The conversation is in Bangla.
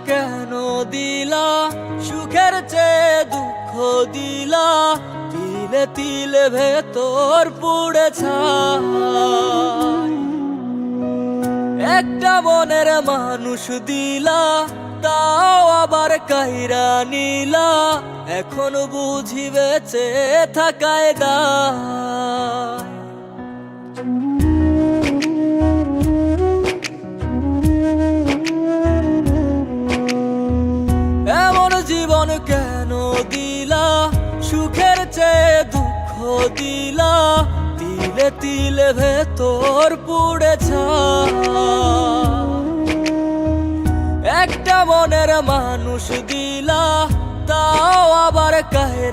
কেন দিলা সুখের চেয়ে দুঃখ দিলা, তিলে তিলে ভেতর পুড়ে ছাই। একটা মনের মানুষ দিলা, তাও আবার কাইরা নিলা, এখন বুঝি বেঁচে থাকায় দায়। এমন জীবন কেন দিলা, সুখের চেয়ে দুঃখ দিলা, তিলে তিলে ভেতর পুড়ে ছাই। একটা মনের মানুষ দিলা, তাও আবার কাহেরা